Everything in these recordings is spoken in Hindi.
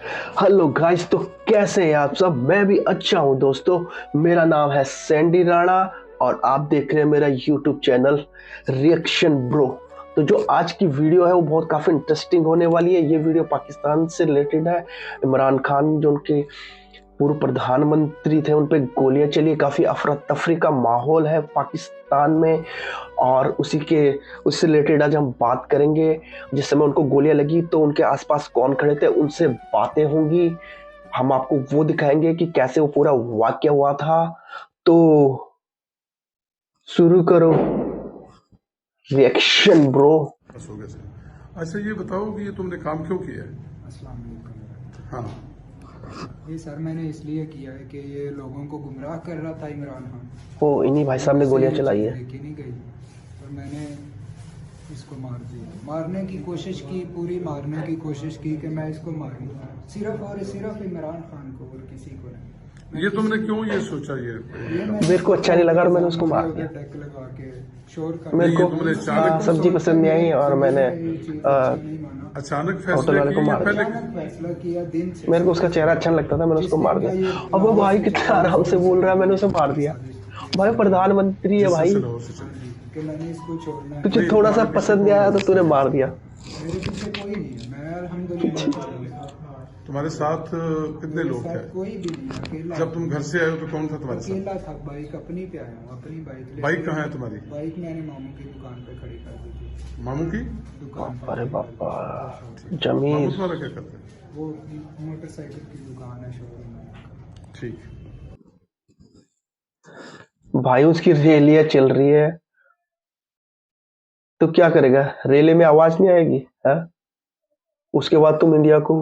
हेलो गाइस, तो कैसे हैं आप सब। मैं भी अच्छा हूं दोस्तों। मेरा नाम है सैंडी राणा और आप देख रहे हैं मेरा यूट्यूब चैनल रिएक्शन ब्रो। तो जो आज की वीडियो है वो बहुत काफ़ी इंटरेस्टिंग होने वाली है। ये वीडियो पाकिस्तान से रिलेटेड है। इमरान खान जो उनके पूर्व प्रधानमंत्री थे उन पे गोलियां चली, काफ़ी अफरा तफरी का माहौल है पाकिस्तान में। और उससे रिलेटेड आज हम बात करेंगे। जिस समय उनको गोलियां लगी तो उनके आसपास कौन खड़े थे, उनसे बातें होंगी। हम आपको वो दिखाएंगे कि कैसे वो पूरा वाक्य हुआ था। तो शुरू करो रिएक्शन ब्रो। बस हो गया सर। अच्छा ये बताओ कि ये तुमने काम क्यों किया है? अस्सलाम वालेकुम। हाँ, ये सर मैंने इसलिए किया है कि ये लोगों को गुमराह कर रहा था इमरान खान। वो इन्हीं भाई साहब ने मुझसे गोलियां ये चलाई चीज़ है। देखी नहीं गई और मैंने इसको मार दिया। मारने की कोशिश की, पूरी मारने की कोशिश की कि मैं इसको मारूं, सिर्फ और सिर्फ इमरान खान को और किसी को नहीं। मैं ये किसी तुमने को क्यों ये नहीं। सोचा ये मैंने मेरे को अच्छा नहीं लगा और मैंने उसको इल्ज़ाम मार उधर दिया। टैक लगा के शोर कर मेरे नहीं, को ये तुमने अचानक सब्जी पसंद नहीं आई और मैंने ये चीज़ अच्छा नहीं माना। अचानक होटल फैसले वाले को किए या मार दिया। पहले? अचानक फैसला किया दिन से। मेरे को उसका चेहरा अच्छा नहीं लगता था, मैंने उसको जिस मार दिन का ये दिया। अब वो लाहौर भाई से कितना चला आराम से बोल रहा है, मैंने उसे मार दिया। भाई प्रधानमंत्री है जिस दिन भाई, से लाहौर से चले। कि मैंने इसको छोड़ना है। तुझे नहीं, थोड़ा सा तुम्हारे पीछे पसंद नहीं कौन आया है तो जिसने तूने ये मार किया? दिया। मेरे पीछे कोई नहीं है, मैं अल्हम्दुलिल्लाह। तुम्हारे साथ कितने मेरे लोग साथ थे? कोई भी नहीं है, अकेला। जब तुम घर से आए हो तो कौन था तुम्हारे साथ? अकेला था, बाइक अपनी पे आया हूँ, अपनी बाइक लेके। बाइक कहाँ है तुम्हारी? बाइक मैंने मामू की दुकान पे खड़ी कर दी थी। मामू की? दुकान पे अरे खड़ी कर बापा, दी थी। मामू जमीर। तुम्हारा क्या करते हैं? वो मोटरसाइकिल की दुकान है, शोरूम में। ठीक। भाई उसकी रैलियां चल रही है तो क्या करेगा, रैली में आवाज नहीं आएगी है? उसके बाद तुम इंडिया को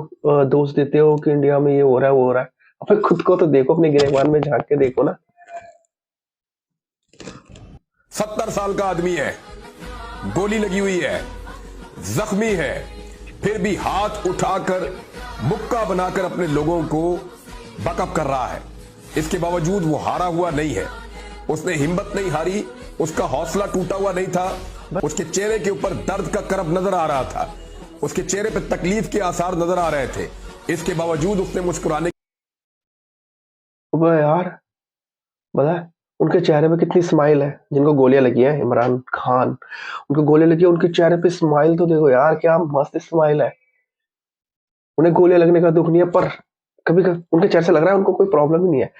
दोष देते हो कि इंडिया में ये हो रहा है वो हो रहा है। अपने खुद को तो देखो, अपने गिरेबान में झांक के देखो ना। 70 साल का आदमी है, गोली लगी हुई है, जख्मी है, फिर भी हाथ उठाकर मुक्का बनाकर अपने लोगों को बकअप कर रहा है। इसके बावजूद वो हारा हुआ नहीं है, उसने हिम्मत नहीं हारी, उसका हौसला टूटा हुआ नहीं था। उसके चेहरे के ऊपर दर्द का करब नजर आ रहा था, उसके चेहरे पर तकलीफ के आसार नजर आ रहे थे। इसके बावजूद उसने मुस्कुराने अबे यार, पता है उनके चेहरे पे कितनी स्माइल है। जिनको गोलियां लगी हैं, इमरान खान, उनको गोलियां लगी है, उनके चेहरे पे स्माइल तो देखो यार, क्या मस्त स्माइल है। उन्हें गोलियां लगने का दुख नहीं है, पर कभी कभी उनके चेहरे से लग रहा है उनको कोई प्रॉब्लम ही नहीं है।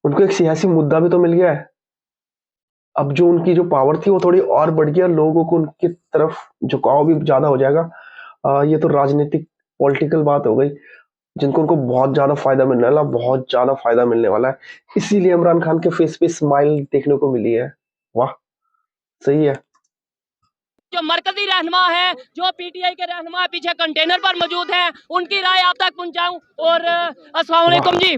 उनको एक सियासी मुद्दा भी तो मिल गया है। अब जो उनकी जो पावर थी वो थोड़ी और बढ़ गई, लोगों को उनकी तरफ झुकाव भी ज्यादा हो जाएगा। ये तो राजनीतिक पॉलिटिकल बात हो गई, जिनको उनको बहुत ज्यादा फायदा मिलने वाला, बहुत ज्यादा फायदा मिलने वाला है। इसीलिए इमरान खान के फेस पे स्माइल देखने को मिली है। वाह, सही है। जो मरकजी रहनुमा है, जो पीटीआई के रहनुमा पीछे कंटेनर पर मौजूद है, उनकी राय आप तक पहुंचाऊं। और अस्सलाम वालेकुम जी।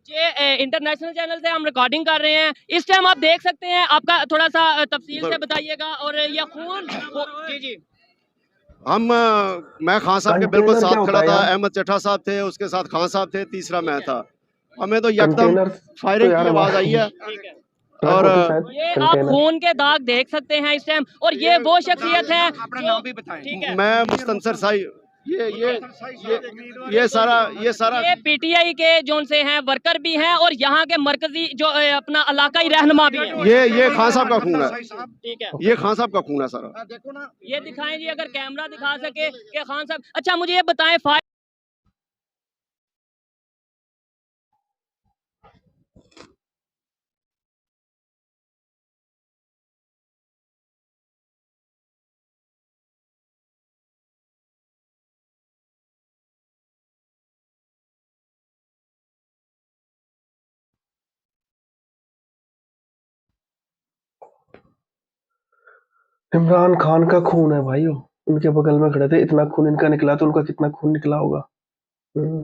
ये इंटरनेशनल चैनल से हम रिकॉर्डिंग कर रहे हैं। इस टाइम आप देख सकते हैं, आपका थोड़ा सा तफसील से बताइएगा। और ये खून जी जी मैं खान साहब के बिल्कुल कंटेनर क्या साथ होता खड़ा है था। यार? अहमद चट्टा साहब थे, उसके साथ खान साहब थे, तीसरा मैं था। हमें तो यकदम कंटेनर तो फायरिंग की यार आवाज आई है। ठीक है। ट्रक और होती शायद ये आप कंटेनर। खून के दाग देख सकते हैं इस टाइम। और ये वो शख्सियत है जो ठीक है। मैं मुस्तनसर साहिब, ये सारा ये पीटीआई के जोन से हैं, वर्कर भी हैं और यहाँ के मरकजी जो अपना इलाकाई रहनुमा भी हैं। ये खान साहब का खून है। ठीक है, ये खान साहब का खून है सारा। ये दिखाएं जी, अगर कैमरा दिखा सके कि खान साहब। अच्छा मुझे ये बताएं, इमरान खान का खून है भाई, उनके बगल में खड़े थे, इतना खून इनका निकला तो उनका कितना खून निकला होगा। हम्म।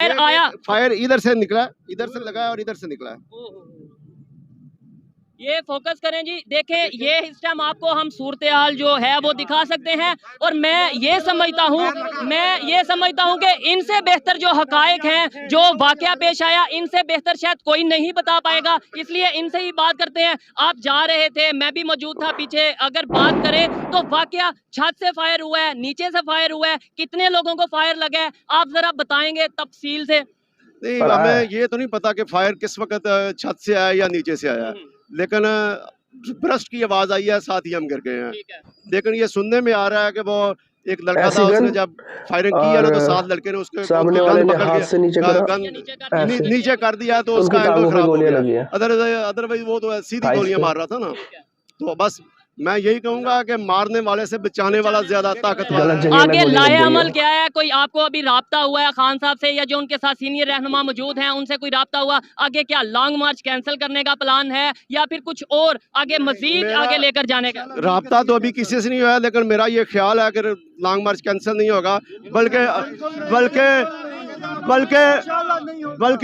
फायर आया। फायर इधर से निकला, इधर से लगा और इधर से निकला। ये फोकस करें जी, देखें ये इस टाइम आपको हम सूरत हाल जो है वो दिखा सकते हैं। और मैं ये समझता हूँ कि इनसे बेहतर जो हकायक हैं, जो वाकया पेश आया, इनसे बेहतर शायद कोई नहीं बता पाएगा। इसलिए इनसे ही बात करते हैं। आप जा रहे थे, मैं भी मौजूद था पीछे। अगर बात करें तो वाकया छत से फायर हुआ है, नीचे से फायर हुआ है, कितने लोगों को फायर लगा है, आप जरा बताएंगे तफसील से। नहीं, हमें ये तो नहीं पता कि फायर किस वक्त छत से आया या नीचे से आया, लेकिन ब्रस्ट की आवाज आई है, साथ ही हम गिर गए हैं। लेकिन ये सुनने में आ रहा है कि वो एक लड़का था, उसने जब फायरिंग की है ना तो 7 लड़के ने उसके सामने वाले ने हाथ से नीचे कर दिया, तो उसका एंगल खराब हो गया। अदरवाइज वो तो सीधी गोलियां मार रहा था ना। तो बस मैं यही कहूंगा कि मारने वाले से बचाने वाला ज्यादा ताकतवर है। आगे लाए अमल क्या है? कोई आपको अभी राब्ता हुआ है खान साहब से, या जो उनके साथ सीनियर रहनुमा मौजूद हैं उनसे कोई राब्ता हुआ? आगे क्या लॉन्ग मार्च कैंसिल करने का प्लान है या फिर कुछ और आगे मजीद आगे लेकर जाने का? राब्ता तो अभी किसी से नहीं हुआ, लेकिन मेरा ये ख्याल है कि लॉन्ग मार्च कैंसिल नहीं होगा, बल्कि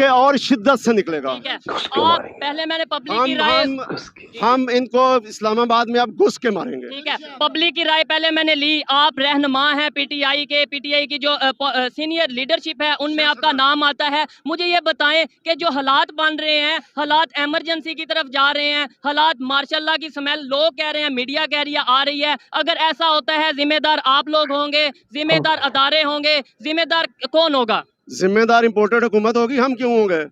और शिद्दत से निकलेगा। और पहले मैंने पब्लिक की राय, हम इनको इस्लामाबाद में अब घुस के मारेंगे। ठीक है, पब्लिक की राय पहले मैंने ली। आप रहनुमा हैं पीटीआई की जो सीनियर लीडरशिप है उनमें आपका नाम आता है। मुझे ये बताएं कि जो हालात बन रहे हैं, हालात इमरजेंसी की तरफ जा रहे हैं, हालात मार्शल्लाह की स्मेल लोग कह रहे हैं, मीडिया कह रही है आ रही है। अगर ऐसा होता है जिम्मेदार आप लोग होंगे, जिम्मेदार अदारे होंगे, जिम्मेदार कौन होगा? जिम्मेदार इंपोर्टेड हुकूमत होगी, हम क्यों होंगे?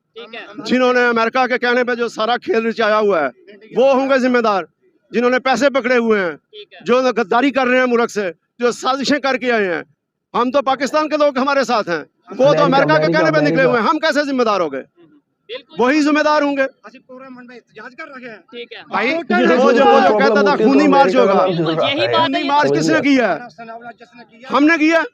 जिन्होंने अमेरिका के कहने पे जो सारा खेल रचाया हुआ है वो होंगे जिम्मेदार। जिन्होंने पैसे पकड़े हुए हैं, जो गद्दारी कर रहे हैं मुल्क से, जो साजिशें करके आए हैं। हम तो पाकिस्तान के लोग हमारे साथ हैं, वो तो अमेरिका के कहने पे निकले हुए हैं। हम कैसे जिम्मेदार हो गए? वही जिम्मेदार होंगे। ठीक है भाई, वो जो कहता था खूनी मार्च होगा, यही बात है। मार्च किसने किया है? हमने किया,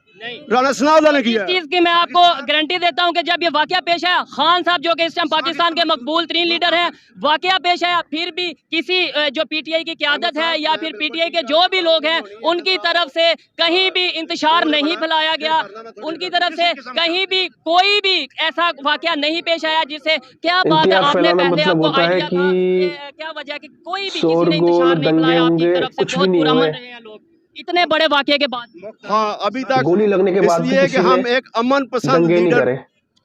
राणा सनाउल्लाह ने किया। इस चीज की मैं आपको गारंटी देता हूं कि जब ये वाकया पेश आया, खान साहब जो कि इस टाइम पाकिस्तान के मकबूल तरीन लीडर हैं, वाकया पेश आया, फिर भी किसी जो पीटीआई की क़यादत है या फिर पीटीआई के जो भी लोग हैं उनकी तरफ से कहीं भी इंतशार नहीं फैलाया गया। उनकी तरफ से कहीं भी कोई भी ऐसा वाकया नहीं पेश आया जिससे क्या बात है आपने पहले आपको आइडिया था क्या वजह कि कोई भी किसी ने इंतशार नहीं फैलाया आपकी तरफ से? बहुत बुरा मान रहे हैं लोग इतने बड़े वाकये के बाद। हाँ, अभी तक गोली लगने के बाद इसलिए कि हम एक अमन पसंद लीडर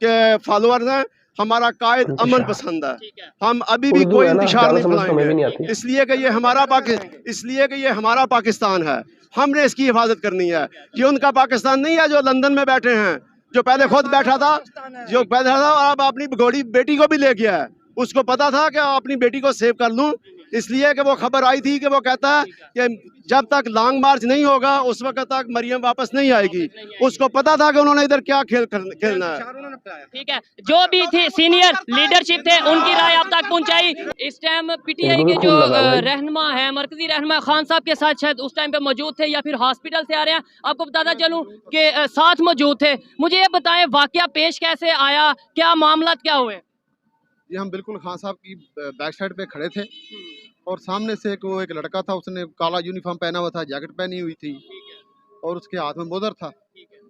के फॉलोअर्स हैं। हमारा कायद अमन पसंद है। हम अभी भी कोई इंतशार नहीं फैलाएंगे, इसलिए कि ये हमारा पाकिस्तान है। हमने इसकी हिफाजत करनी है। ये उनका पाकिस्तान नहीं है जो लंदन में बैठे हैं, जो पहले खुद बैठा था, और अब अपनी बेटी को भी ले गया है। उसको पता था कि अपनी बेटी को सेव कर लूं, इसलिए कि वो खबर आई थी कि वो कहता है कि जब तक लॉन्ग मार्च नहीं होगा उस वक्त तक मरियम वापस नहीं आएगी। उसको पता था कि उन्होंने इधर क्या खेलना है। ठीक है, जो भी थी सीनियर लीडरशिप थे उनकी राय आप तक पहुंचाई। इस टाइम पीटीआई के जो रहनुमा है, मरकजी रहनुमा खान साहब के साथ शायद उस टाइम पे मौजूद थे या फिर हॉस्पिटल से आ रहे हैं। आपको बताता चलूं कि साथ मौजूद थे। मुझे ये बताएं वाकया पेश कैसे आया, क्या मामला क्या हुए? ये हम बिल्कुल खान साहब की बैक साइड पे खड़े थे और सामने से एक लड़का था, उसने काला यूनिफॉर्म पहना हुआ था, जैकेट पहनी हुई थी और उसके हाथ में मोदर था।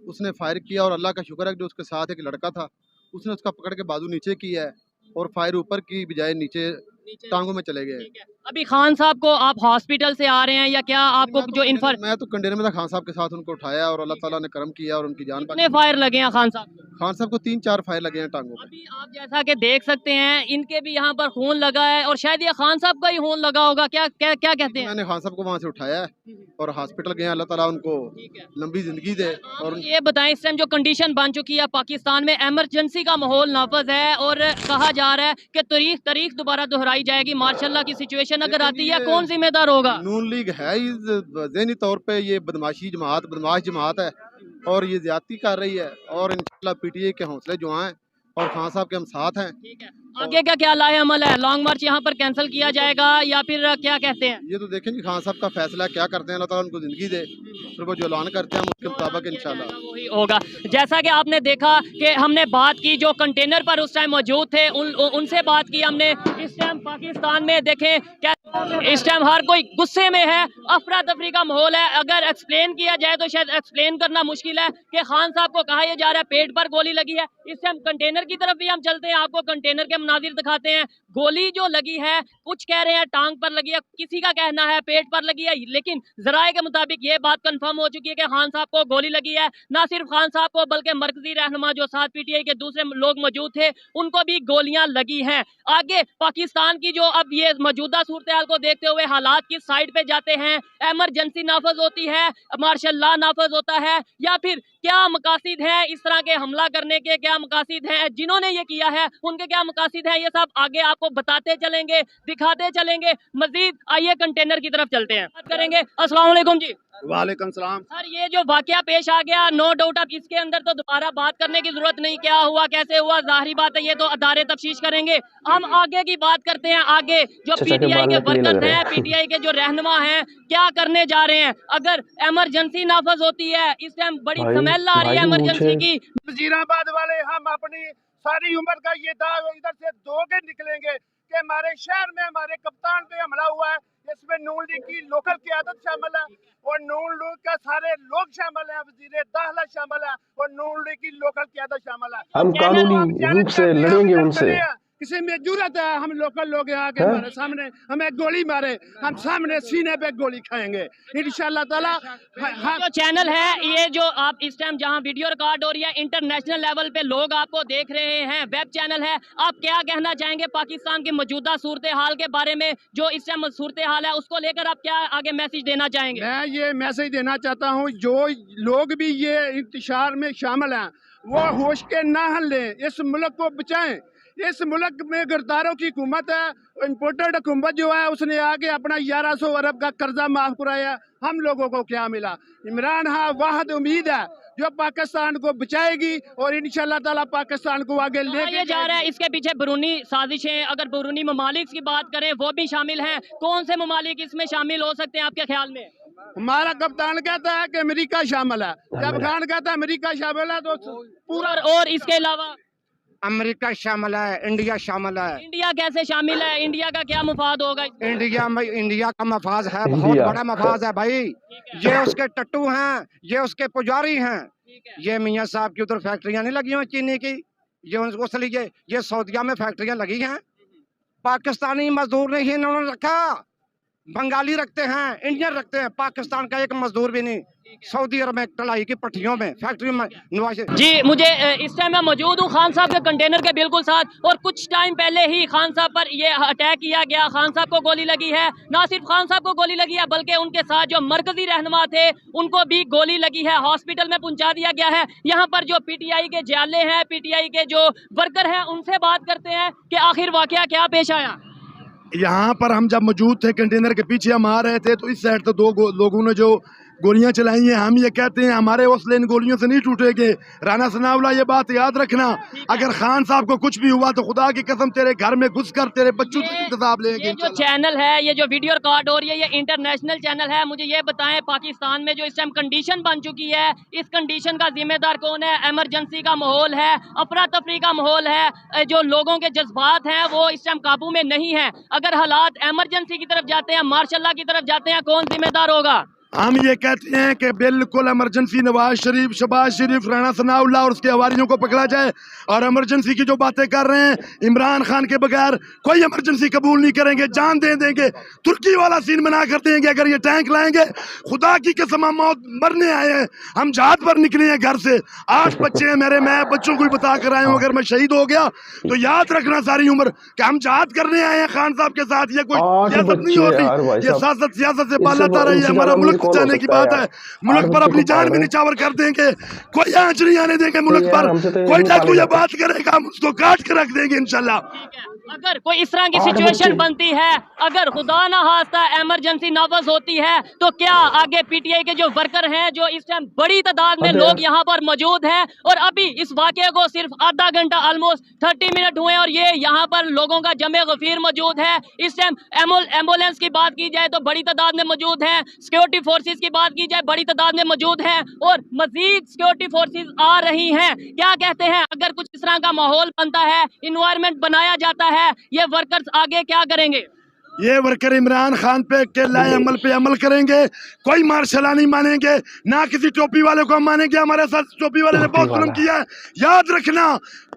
उसने फायर किया और अल्लाह का शुक्र है कि जो उसके साथ एक लड़का था उसने उसका पकड़ के बाजू नीचे किया है और फायर ऊपर की बजाय नीचे टांगों में चले गए। अभी खान साहब को आप हॉस्पिटल से आ रहे हैं या क्या आपको जो मैं तो कंटेनर में था, खान साहब के साथ उनको उठाया और अल्लाह ताला ने करम किया और उनकी जान बची। कितने फायर लगे हैं खान साहब? खान साहब को 3-4 फायर लगे हैं टांगों में। अभी आप जैसा कि देख सकते हैं इनके भी यहाँ पर खून लगा है और शायद ये खान साहब का ही खून लगा होगा। क्या क्या क्या कहते हैं? मैंने खान साहब को वहाँ से उठाया है और हॉस्पिटल गए। अल्लाह ताला उनको लंबी जिंदगी दे। और ये बताएं इस टाइम जो कंडीशन बन चुकी है पाकिस्तान में, इमरजेंसी का माहौल नाफज है और कहा जा रहा है कि तारीख दोबारा दोहराई जाएगी। मार्शल्लाह की सिचुएशन अगर आती है कौन जिम्मेदार होगा? नून लीग है ज़हनी तौर पे ये बदमाश जमात है और ये ज्यादती कर रही है और इंशाल्लाह पीटीआई के हौसले जो हैं और खान साहब के हम साथ हैं। ठीक है, आगे का क्या लाए अमल है? लॉन्ग मार्च यहाँ पर कैंसिल किया जाएगा या फिर क्या कहते हैं? ये तो देखें जी खान साहब का फैसला क्या करते हैं। अल्लाह ताला उनको जिंदगी दे, फिर वो जो ऐलान करते हैं हम उसके मुताबिक इंशाल्लाह वही होगा। जैसा कि आपने देखा कि हमने बात की जो कंटेनर पर उस टाइम मौजूद थे उनसे बात की हमने। इस टाइम पाकिस्तान में देखें क्या इस टाइम हर कोई गुस्से में है, अफरा तफरी का माहौल है। अगर एक्सप्लेन किया जाए तो शायद एक्सप्लेन करना मुश्किल है कि खान साहब को कहा यह जा रहा है पेट पर गोली लगी है। इस टाइम कंटेनर की तरफ भी हम चलते हैं, आपको कंटेनर के मनाजिर दिखाते हैं। गोली जो लगी है, कुछ कह रहे हैं टांग पर लगी है, किसी का कहना है पेट पर लगी है, लेकिन जराए के मुताबिक ये बात कंफर्म हो चुकी है कि खान साहब को गोली लगी है। ना सिर्फ खान साहब को बल्कि मरकजी रहनुमा जो साथ पीटीआई के दूसरे लोग मौजूद थे उनको भी गोलियां लगी हैं। आगे पाकिस्तान की जो अब ये मौजूदा सूरत हाल को देखते हुए हालात किस साइड पे जाते हैं, एमरजेंसी नाफज होती है, मार्शल लॉ नाफज होता है, या फिर क्या मकासद है इस तरह के हमला करने के, क्या मकासद हैं, जिन्होंने ये किया है उनके क्या मकासद हैं, ये सब आगे आपको बताते चलेंगे, दिखाते चलेंगे। मजीद आइए कंटेनर की तरफ चलते हैं, बात करेंगे। अस्सलाम वालेकुम जी। वालेकुम सलाम। सर ये जो वाकया पेश आ गया, नो डाउट अब इसके अंदर तो दोबारा बात करने की जरूरत नहीं, क्या हुआ कैसे हुआ जाहिर बात है ये तो अदारे तफ्तीश करेंगे। हम आगे की बात करते हैं। आगे जो पीटीआई के वर्कर्स हैं, पीटीआई के जो रहनुमा हैं, क्या करने जा रहे हैं। अगर इमरजेंसी नाफज होती है, इस टाइम बड़ी स्मेल आ रही है इमरजेंसी की। वजीराबाद वाले हम अपनी सारी उम्र का ये दाव इधर से दो के निकलेंगे कि हमारे शहर में हमारे कप्तान पे हमला हुआ है, इसमें नून लीग की लोकल क़यादत शामिल है और नून लीग का सारे लोग शामिल हैं, वज़ीर दाखिला शामिल है और नून लीग की लोकल क़यादत शामिल है। हम कानूनी रूप से लड़ेंगे उनसे। किसी में जरूरत है हम लोकल लोग यहाँ के हमारे सामने हमें गोली मारे, हम सामने सीने पे गोली खाएंगे इंशाअल्लाह ताला। जो चैनल है ये जो आप इस टाइम जहाँ वीडियो रिकॉर्ड हो रही है, इंटरनेशनल लेवल पे लोग आपको देख रहे हैं, वेब चैनल है, आप क्या कहना चाहेंगे पाकिस्तान की मौजूदा सूरत हाल के बारे में, जो इस टाइम सूरत हाल है उसको लेकर आप क्या आगे मैसेज देना चाहेंगे? मैं ये मैसेज देना चाहता हूँ, जो लोग भी ये इंतशार में शामिल हैं वो होश के ना लें, इस मुल्क को बचाएं। इस मुल्क में गिरदारों की हुकूमत है, इम्पोर्टेड हुकूमत जो है उसने आके अपना 1100 अरब का कर्जा माफ कराया। हम लोगों को क्या मिला? इमरान खान वाहिद उम्मीद है जो पाकिस्तान को बचाएगी और इंशाअल्लाह ताला पाकिस्तान को आगे लेके जा रहा है। इसके पीछे बैरूनी साजिशें, अगर बैरूनी ममालिक की बात करें वो भी शामिल हैं, कौन से ममालिक इसमें शामिल हो सकते हैं आपके ख्याल में? हमारा कप्तान कहता है कि अमेरिका शामिल है, जब खान कहता है अमेरिका शामिल है तो पूरा, और इसके अलावा अमेरिका शामिल है, इंडिया शामिल है। इंडिया कैसे शामिल है? इंडिया का क्या मफाद होगा? इंडिया का मफाज है, बहुत बड़ा मफाज है भाई। ये उसके टट्टू हैं, ये उसके पुजारी हैं। ये मियाँ साहब की उधर फैक्ट्रियां नहीं लगी हुई चीनी की, ये उस लिए ये सऊदिया में फैक्ट्रियां लगी हैं। पाकिस्तानी मजदूर नहीं इन्होंने रखा, बंगाली रखते हैं, इंडियन रखते हैं, पाकिस्तान का एक मजदूर भी नहीं। सऊदी अरब में कलाई की पट्टियों में फैक्ट्री में नवाज जी। मुझे इस टाइम मैं मौजूद हूँ खान साहब के कंटेनर के बिल्कुल साथ, और कुछ टाइम पहले ही खान साहब पर ये अटैक किया गया, खान साहब को गोली लगी है। ना सिर्फ खान साहब को गोली लगी है बल्कि उनके साथ जो मरकजी रहनुमा थे उनको भी गोली लगी है, हॉस्पिटल में पहुंचा दिया गया है। यहाँ पर जो पीटीआई के जाले हैं, पीटीआई के जो वर्कर हैं, उनसे बात करते हैं कि आखिर वाकया क्या पेश आया। यहाँ पर हम जब मौजूद थे कंटेनर के पीछे हम आ रहे थे तो इस साइड तो दो लोगों ने जो गोलियां चलाई हैं, हम ये कहते हैं हमारे हौसले इन गोलियों से नहीं टूटेंगे। राना सनाउल्लाह ये बात याद रखना, अगर खान साहब को कुछ भी हुआ तो खुदा की कसम तेरे घर में घुसकर तेरे बच्चों से इंतजाम लेंगे। ये जो चैनल है, ये जो वीडियो रिकॉर्ड हो रही है, ये इंटरनेशनल चैनल है। मुझे ये बताएं पाकिस्तान में जो इस टाइम कंडीशन बन चुकी है, इस कंडीशन का जिम्मेदार कौन है? इमरजेंसी का माहौल है, अफरा तफरी का माहौल है, जो लोगों के जज्बात हैं वो इस टाइम काबू में नहीं है। अगर हालात इमरजेंसी की तरफ जाते हैं, मार्शल लॉ की तरफ जाते हैं, कौन जिम्मेदार होगा? हम ये कहते हैं कि बिल्कुल इमरजेंसी नवाज शरीफ, शहबाज शरीफ, राना सनाउल्लाह और उसके हवारियों को पकड़ा जाए। और इमरजेंसी की जो बातें कर रहे हैं, इमरान खान के बगैर कोई इमरजेंसी कबूल नहीं करेंगे, जान दे देंगे, तुर्की वाला सीन बना कर देंगे। अगर ये टैंक लाएंगे, खुदा की कसम हम मौत मरने आए हैं, हम जहाज पर निकले हैं घर से, 8 बच्चे हैं मेरे, मैं बच्चों को बता कर आया हूँ अगर मैं शहीद हो गया तो याद रखना सारी उम्र कि हम जहाज करने आए हैं खान साहब के साथ। ये कोई सियासत नहीं होती, ये सियासत से पालाता रही है। हमारा मुल्क जाने की बात है, मुल्क पर अपनी जान भी निछावर कर देंगे, कोई आंच नहीं आने देंगे मुल्क पर। कोई डाकू ये बात करेगा हम उसको काट के रख देंगे इंशाल्लाह। अगर कोई इस तरह की सिचुएशन बनती है, अगर खुदा ना खास्ता इमरजेंसी नाफज होती है, तो क्या आगे पीटीआई के जो वर्कर हैं, जो इस टाइम बड़ी तादाद में लोग यहाँ पर मौजूद हैं, और अभी इस वाकये को सिर्फ आधा घंटा ऑलमोस्ट 30 मिनट हुए और ये यहाँ पर लोगों का जमे गफीर मौजूद है। इस टाइम एम्बुलेंस की बात की जाए तो बड़ी तादाद में मौजूद है, सिक्योरिटी फोर्सेज की बात की जाए बड़ी तादाद में मौजूद हैं, और मजीद सिक्योरिटी फोर्सेज आ रही हैं। क्या कहते हैं, अगर कुछ इस तरह का माहौल बनता है, इन्वायरमेंट बनाया जाता है, ये वर्कर्स आगे क्या करेंगे? ये वर्कर इमरान खान पे के लाए अमल पे अमल करेंगे, कोई मार्शल नहीं मानेंगे, ना किसी टोपी वाले को हम मानेंगे। हमारे साथ टोपी वाले ने बहुत जुल्म किया है, याद रखना।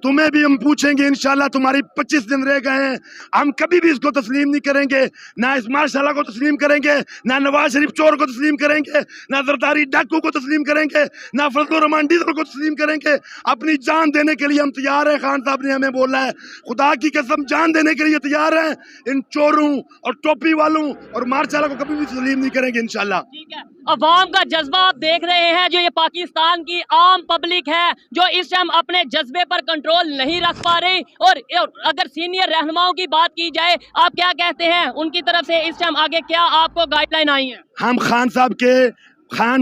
तुम्हें भी हम पूछेंगे इंशाल्लाह। तुम्हारी 25 दिन रह गए हैं, हम कभी भी इसको तस्लीम नहीं करेंगे। ना इस माशाल्लाह को तस्लीम करेंगे, ना नवाज शरीफ चोर को तस्लीम करेंगे, ना जरदारी डाकू को तस्लीम करेंगे, ना फजलुर रहमान डीजल को तस्लीम करेंगे। अपनी जान देने के लिए हम तैयार हैं। खान साहब ने हमें बोला है, खुदा की कसम जान देने के लिए तैयार हैं। इन चोरों और टोपी वालों और मार्चाला को कभी भी तस्लीम नहीं करेंगे इंशाल्लाह। ठीक है, अवाम का जज्बा आप देख रहे हैं, जो ये पाकिस्तान की आम पब्लिक है जो इस टाइम अपने जज्बे पर कंट्रोल नहीं रख पा रही। और अगर सीनियर रहनुमाओं की बात की जाए, आप क्या कहते हैं उनकी तरफ से इस टाइम आगे क्या आपको गाइडलाइन आई है? हम खान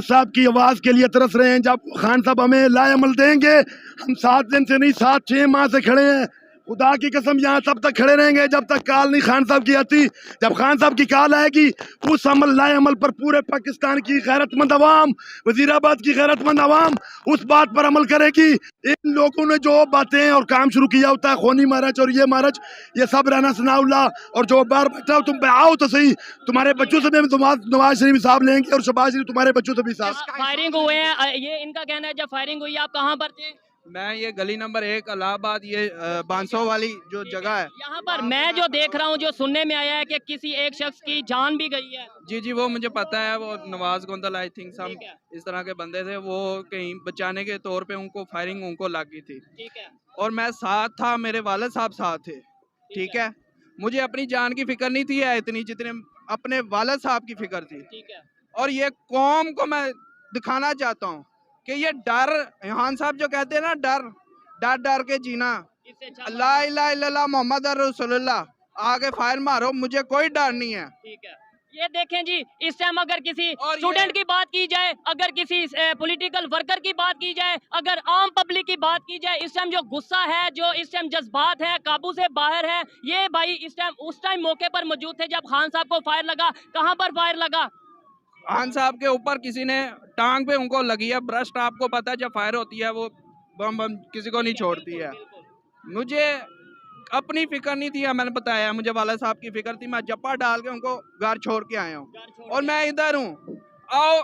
साहब की आवाज के लिए तरस रहे हैं। जब खान साहब हमें लाएमल देंगे, हम 7 दिन से नहीं 7-6 माह से खड़े हैं। खुदा की कसम यहाँ तब तक खड़े रहेंगे जब तक कॉल नहीं खान साहब की आती। जब खान साहब की कॉल आएगी, उस लाए अमल पर पूरे पाकिस्तान की गैरतमंद अवाम, वजीराबाद की गैरतमंद अवाम उस बात पर अमल करेगी। इन लोगों ने जो बातें और काम शुरू किया होता है, खोनी महाराज और ये महाराज, ये सब राना सनाउल्लाह और जो बार बैठा हो, तुम पे आओ तो सही। तुम्हारे बच्चों से भी नवाज शरीफ साहब लेंगे और शहबाज शरीफ तुम्हारे बच्चों से भी साहब। फायरिंग हुए हैं, ये इनका कहना है। जब फायरिंग हुई, आप कहाँ पर थे? मैं ये गली नंबर 1 इलाहाबाद, ये 500 वाली जो जगह है, यहाँ पर मैं जो देख रहा हूँ, जो सुनने में आया है कि किसी एक शख्स की जान भी गई है। जी वो मुझे पता है। वो Nawaz Gondal I think some इस तरह के बंदे थे, वो कहीं बचाने के तौर पे उनको फायरिंग उनको लग गई थी। ठीक है, और मैं साथ था, मेरे वालिद साहब साथ थे। ठीक है, मुझे अपनी जान की फिक्र नहीं थी इतनी जितने अपने वालिद साहब की फिक्र थी। ठीक है, और ये कौम को मैं दिखाना चाहता हूँ कि ये डर, खान साहब जो कहते हैं ना, डर के जीना, ला इलाहा इल्लल्लाह मोहम्मद रसूलुल्लाह, आगे फायर मारो, मुझे कोई डर नहीं है। ठीक है, ये देखें जी, इस टाइम अगर किसी स्टूडेंट की बात की जाए, अगर किसी पॉलिटिकल वर्कर की बात की जाए, अगर आम पब्लिक की बात की जाए, इस टाइम जो गुस्सा है, जो इस टाइम जज्बात है, काबू से बाहर है। ये भाई इस टाइम उस टाइम मौके पर मौजूद थे जब खान साहब को फायर लगा। कहाँ पर फायर लगा? खान साहब के ऊपर किसी ने टांग पे उनको लगी है ब्रस्ट। आपको पता है जब फायर होती है वो बम किसी को नहीं छोड़ती है। मुझे अपनी फिक्र नहीं थी, मैंने बताया, मुझे वाला साहब की फिक्र थी। मैं जप्पा डाल के उनको घर छोड़ के आया हूँ और मैं इधर हूँ। आओ,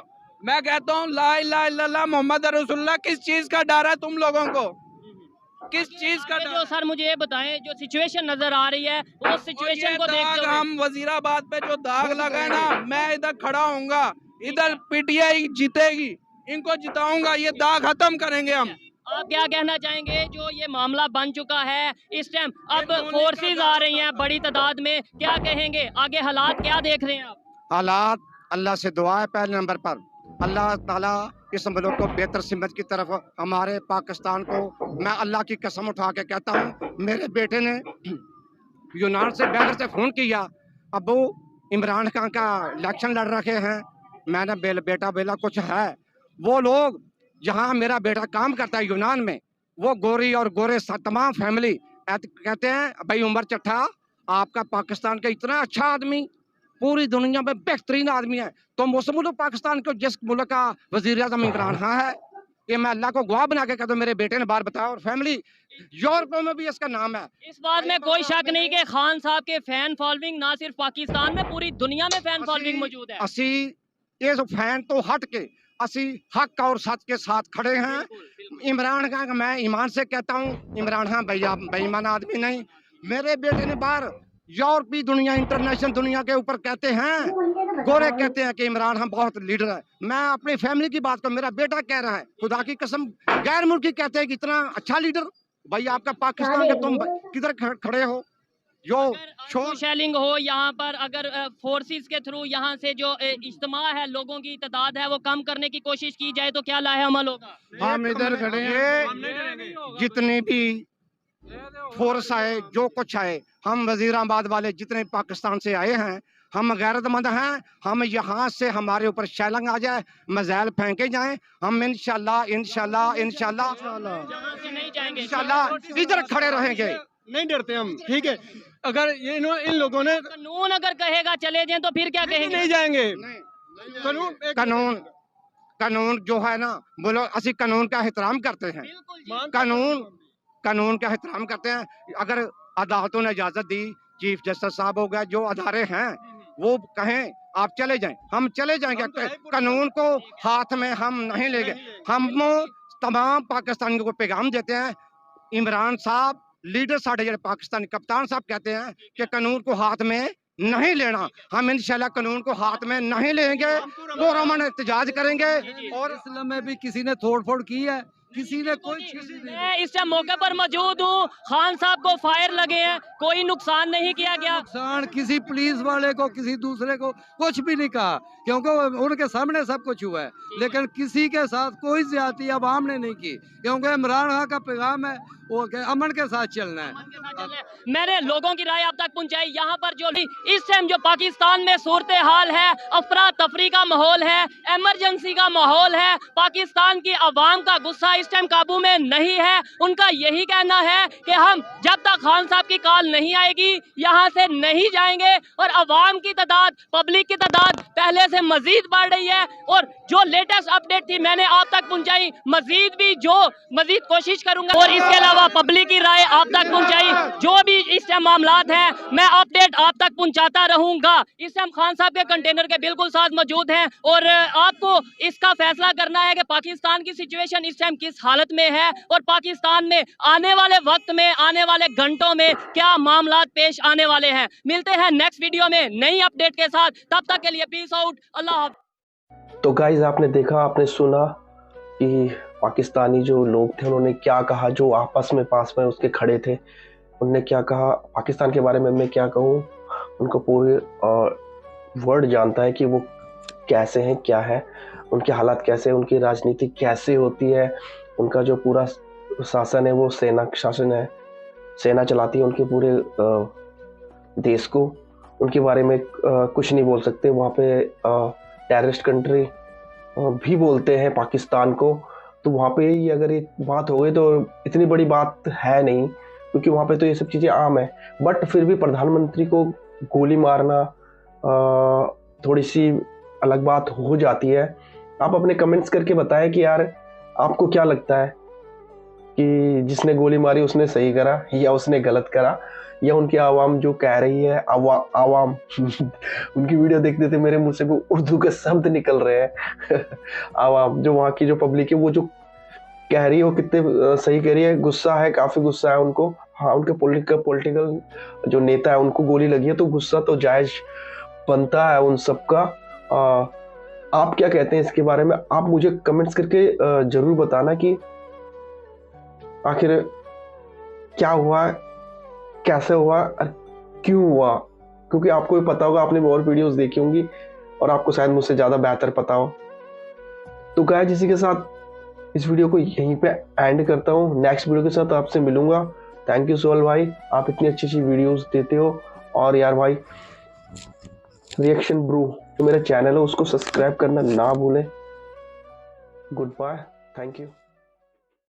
मैं कहता हूँ ला इलाहा इल्लल्लाह मोहम्मद रसूलुल्लाह। किस चीज का डर है तुम लोगों को? किस चीज का डर? जो सर मुझे ये बताएं, जो सिचुएशन नजर आ रही है, वो सिचुएशन को देखते हुए हम वजीराबाद पे जो दाग लगा है ना, मैं इधर खड़ा होऊंगा, इधर पीटीआई जीतेगी, इनको जिताऊंगा, ये दाग खत्म करेंगे हम। आप क्या कहना चाहेंगे? जो ये मामला बन चुका है इस टाइम, अब फोर्सेस आ रही हैं बड़ी तादाद में, क्या कहेंगे? आगे हालात क्या देख रहे हैं आप? हालात, अल्लाह से दुआ है पहले नंबर पर, अल्लाह ताला इस मुल्क को बेहतर सिमत की तरफ, हमारे पाकिस्तान को, मैं अल्लाह की कसम उठा के कहता हूँ, मेरे बेटे ने यूनान से बैगर से फ़ोन किया, अबू इमरान खान का इलेक्शन लड़ रखे हैं। मैंने बेटा बेला कुछ है, वो लोग जहाँ मेरा बेटा काम करता है यूनान में, वो गोरी और गोरे तमाम फैमिली कहते हैं भाई उमर चट्ठा आपका पाकिस्तान का इतना अच्छा आदमी, पूरी दुनिया में बेहतरीन आदमी है, तो मुस्लिम पाकिस्तान को जिस मुल्क का वजीर आज़म इमरान खान है, ये मैं अल्लाह को गवाह बना के कहता हूँ, मेरे बेटे ने बार बताया। और फैमिली यूरोप में भी इसका नाम है। इस बात में कोई शक नहीं कि खान साहब के फैन फॉलोइंग ना सिर्फ पाकिस्तान में, पूरी दुनिया में फैन फॉलोइंग मौजूद है। असी ये फैन तो हट के असी हक और सच के साथ खड़े हैं। इमरान खान का मैं ईमान से कहता हूँ, इमरान खान भैया बेईमान आदमी नहीं। मेरे बेटे ने बाहर यूरोपीय दुनिया, इंटरनेशनल दुनिया के ऊपर कहते हैं, गोरे कहते हैं कि इमरान खान बहुत लीडर है। मैं अपनी फैमिली की बात करूं, मेरा बेटा कह रहा है, खुदा की कसम गैर मुल्की कहते हैं कि इतना अच्छा लीडर, भाई आपका पाकिस्तान के तुम किधर खड़े हो? जो शेलिंग हो यहाँ पर, अगर फोर्सेस के थ्रू यहाँ से जो इज्तिमा है, लोगों की तादाद है, वो कम करने की कोशिश की जाए तो क्या लाहे अमल होगा? हम इधर खड़े हैं, जितनी भी फोर्स आए, जो कुछ आए, हम वजीराबाद वाले जितने पाकिस्तान से आए हैं, हम गैरतमंद हैं। हम यहाँ से हमारे ऊपर शैलंग आ जाए, मज़ैल फेंके जाएं, हम इंशाल्लाह इंशाल्लाह इंशाल्लाह इंशाल्लाह इधर खड़े रहेंगे। नहीं डरते हम, ठीक है। अगर ये इन लोगों ने कानून अगर कहेगा चले जाएं तो फिर क्या कहेंगे? नहीं जाएंगे। कानून जो है ना, बोलो असि कानून का एहतराम करते हैं, कानून का एहतराम करते हैं। अगर अदालतों ने इजाजत दी, चीफ जस्टिस साहब हो गया, जो अदारे हैं वो कहें आप चले जाएं, हम चले जाएंगे। कानून को हाथ में हम नहीं लेंगे। हम तमाम पाकिस्तानियों को पैगाम देते हैं, इमरान साहब लीडर साढ़े जो पाकिस्तानी कप्तान साहब कहते हैं कि कानून को हाथ में नहीं लेना, हम इंशाल्लाह कानून को हाथ में नहीं लेंगे, पुरअमन एहतजाज करेंगे। और इस्लाम में भी किसी ने तोड़ फोड़ की है, किसी ने कोई चीज नहीं। मैं इस टाइम मौके पर मौजूद हूँ, खान साहब को फायर लगे हैं, कोई नुकसान नहीं किया गया। नुकसान किसी पुलिस वाले को, किसी दूसरे को कुछ भी नहीं कहा, क्योंकि उनके सामने सब कुछ हुआ है, लेकिन किसी के साथ कोई ज्यादती अवाम ने नहीं की, क्योंकि इमरान खान का पैगाम है वो अमन के साथ चलना है। मैंने लोगों की राय आप तक पहुंचाई। यहाँ पर जो इस टाइम जो पाकिस्तान में सूरत हाल है, अफरा तफरी का माहौल है, इमरजेंसी का माहौल है, पाकिस्तान की आवाम का गुस्सा इस टाइम काबू में नहीं है। उनका यही कहना है कि हम जब तक खान साहब की कॉल नहीं आएगी यहाँ से नहीं जाएंगे। और आवाम की तादाद, पब्लिक की तादाद पहले से मजीद बढ़ रही है। और जो लेटेस्ट अपडेट थी मैंने आप तक पहुंचाई, मजीद कोशिश करूंगा और इसके अलावा पब्लिक की राय आप तक पहुंचाई। जो भी इस टाइम मामलात हैं मैं अपडेट आप तक पहुंचाता रहूंगा। इस टाइम खान साहब के कंटेनर के बिल्कुल साथ मौजूद हैं और आपको इसका फैसला करना है कि पाकिस्तान की सिचुएशन इस टाइम किस हालत में है और पाकिस्तान में आने वाले वक्त में, आने वाले घंटों में क्या मामलात पेश आने वाले हैं। मिलते हैं नेक्स्ट वीडियो में नई अपडेट के साथ, तब तक के लिए पीस आउट, अल्लाह हाफ़िज़। तो गाइज आपने देखा, आपने सुना कि पाकिस्तानी जो लोग थे उन्होंने क्या कहा, जो आपस में पास में उसके खड़े थे उनने क्या कहा। पाकिस्तान के बारे में मैं क्या कहूँ, उनको पूरे वर्ल्ड जानता है कि वो कैसे हैं, क्या है, उनके हालात कैसे, उनकी राजनीति कैसे होती है, उनका जो पूरा शासन है वो सेना शासन है, सेना चलाती है उनके पूरे देश को। उनके बारे में कुछ नहीं बोल सकते। वहाँ पे टेररिस्ट कंट्री भी बोलते हैं पाकिस्तान को। तो वहाँ पे ही अगर ये बात हो गई तो इतनी बड़ी बात है नहीं, क्योंकि वहाँ पे तो ये सब चीज़ें आम है। बट फिर भी प्रधानमंत्री को गोली मारना थोड़ी सी अलग बात हो जाती है। आप अपने कमेंट्स करके बताएं कि यार आपको क्या लगता है कि जिसने गोली मारी उसने सही करा या उसने गलत करा, या उनकी आवाम जो कह रही है, आवाम उनकी वीडियो देखते थे मेरे मुंह से वो उर्दू के शब्द निकल रहे हैं आवाम जो वहाँ की जो पब्लिक है वो जो कह रही है वो कितने सही कह रही है। गुस्सा है, काफ़ी गुस्सा है उनको। हाँ, उनके पॉलिटिकल जो नेता है उनको गोली लगी है तो गुस्सा तो जायज़ बनता है उन सबका। आप क्या कहते हैं इसके बारे में? आप मुझे कमेंट्स करके ज़रूर बताना कि आखिर क्या हुआ, कैसे हुआ और क्यों हुआ, क्योंकि आपको भी पता होगा, आपने और वीडियोस देखी होंगी और आपको शायद मुझसे ज़्यादा बेहतर पता हो। तो गाइस इसी के साथ इस वीडियो को यहीं पे एंड करता हूँ। नेक्स्ट वीडियो के साथ आपसे मिलूंगा। थैंक यू सोहल भाई, आप इतनी अच्छी अच्छी वीडियोस देते हो। और यार भाई रिएक्शन ब्रू जो मेरा चैनल है उसको सब्सक्राइब करना ना भूलें। Goodbye, thank you.